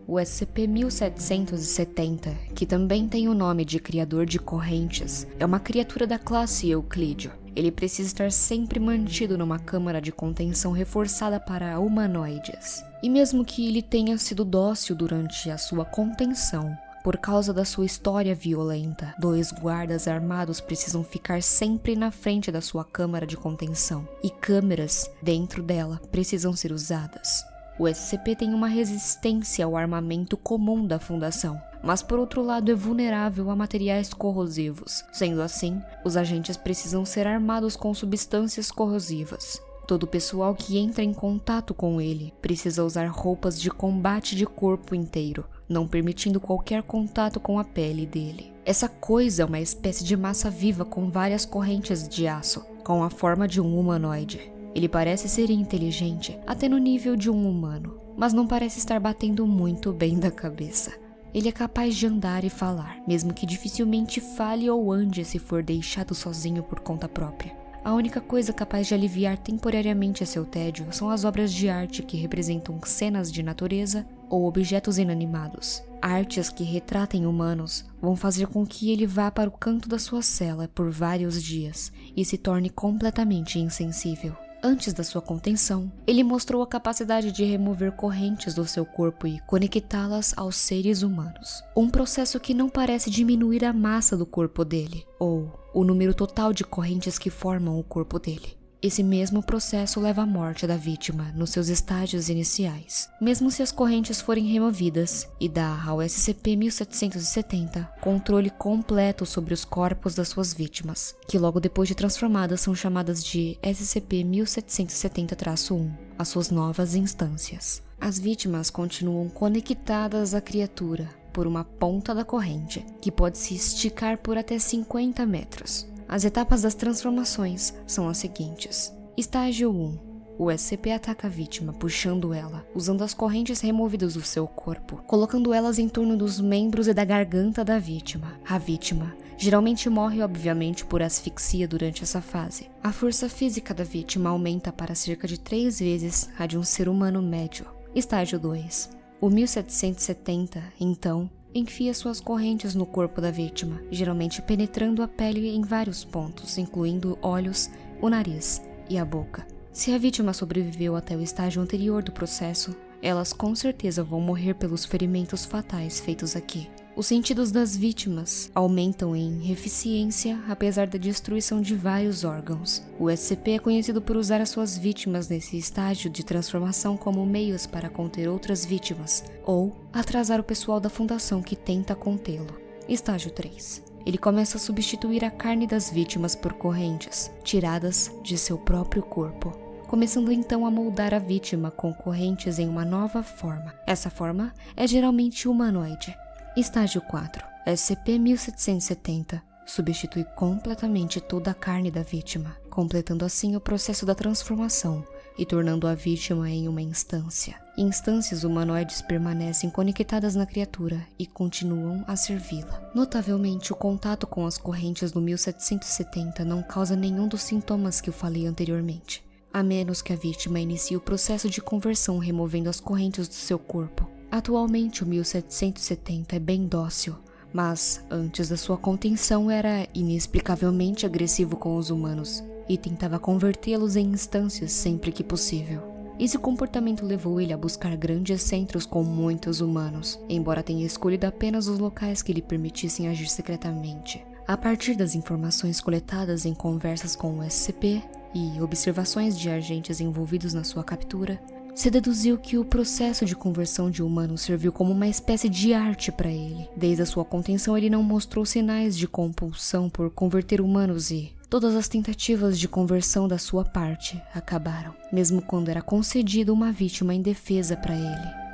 O SCP-1770, que também tem o nome de Criador de Correntes, é uma criatura da classe Euclídeo. Ele precisa estar sempre mantido numa câmara de contenção reforçada para humanoides. E mesmo que ele tenha sido dócil durante a sua contenção, por causa da sua história violenta, 2 guardas armados precisam ficar sempre na frente da sua câmara de contenção, e câmeras dentro dela precisam ser usadas. O SCP tem uma resistência ao armamento comum da Fundação, mas por outro lado é vulnerável a materiais corrosivos. Sendo assim, os agentes precisam ser armados com substâncias corrosivas. Todo o pessoal que entra em contato com ele precisa usar roupas de combate de corpo inteiro, não permitindo qualquer contato com a pele dele. Essa coisa é uma espécie de massa viva com várias correntes de aço, com a forma de um humanoide. Ele parece ser inteligente, até no nível de um humano, mas não parece estar batendo muito bem da cabeça. Ele é capaz de andar e falar, mesmo que dificilmente fale ou ande se for deixado sozinho por conta própria. A única coisa capaz de aliviar temporariamente seu tédio são as obras de arte que representam cenas de natureza ou objetos inanimados. Artes que retratem humanos vão fazer com que ele vá para o canto da sua cela por vários dias e se torne completamente insensível. Antes da sua contenção, ele mostrou a capacidade de remover correntes do seu corpo e conectá-las aos seres humanos. Um processo que não parece diminuir a massa do corpo dele, ou o número total de correntes que formam o corpo dele. Esse mesmo processo leva à morte da vítima nos seus estágios iniciais, mesmo se as correntes forem removidas, e dá ao SCP-1770 controle completo sobre os corpos das suas vítimas, que logo depois de transformadas são chamadas de SCP-1770-1, as suas novas instâncias. As vítimas continuam conectadas à criatura por uma ponta da corrente, que pode se esticar por até 50 metros. As etapas das transformações são as seguintes. Estágio 1. O SCP ataca a vítima, puxando ela, usando as correntes removidas do seu corpo, colocando elas em torno dos membros e da garganta da vítima. A vítima geralmente morre obviamente por asfixia durante essa fase. A força física da vítima aumenta para cerca de 3 vezes a de um ser humano médio. Estágio 2. O 1770, então, enfia suas correntes no corpo da vítima, geralmente penetrando a pele em vários pontos, incluindo olhos, o nariz e a boca. Se a vítima sobreviveu até o estágio anterior do processo, elas com certeza vão morrer pelos ferimentos fatais feitos aqui. Os sentidos das vítimas aumentam em eficiência apesar da destruição de vários órgãos. O SCP é conhecido por usar as suas vítimas nesse estágio de transformação como meios para conter outras vítimas, ou atrasar o pessoal da fundação que tenta contê-lo. Estágio 3. Ele começa a substituir a carne das vítimas por correntes, tiradas de seu próprio corpo, começando então a moldar a vítima com correntes em uma nova forma. Essa forma é geralmente humanoide. Estágio 4. SCP-1770 substitui completamente toda a carne da vítima, completando assim o processo da transformação e tornando a vítima em uma instância. Instâncias humanoides permanecem conectadas na criatura e continuam a servi-la. Notavelmente, o contato com as correntes do 1770 não causa nenhum dos sintomas que eu falei anteriormente, a menos que a vítima inicie o processo de conversão removendo as correntes do seu corpo. Atualmente, o 1770 é bem dócil, mas antes da sua contenção era inexplicavelmente agressivo com os humanos e tentava convertê-los em instâncias sempre que possível. Esse comportamento levou ele a buscar grandes centros com muitos humanos, embora tenha escolhido apenas os locais que lhe permitissem agir secretamente. A partir das informações coletadas em conversas com o SCP e observações de agentes envolvidos na sua captura, se deduziu que o processo de conversão de humanos serviu como uma espécie de arte para ele. Desde a sua contenção, ele não mostrou sinais de compulsão por converter humanos e todas as tentativas de conversão da sua parte acabaram, mesmo quando era concedida uma vítima indefesa para ele.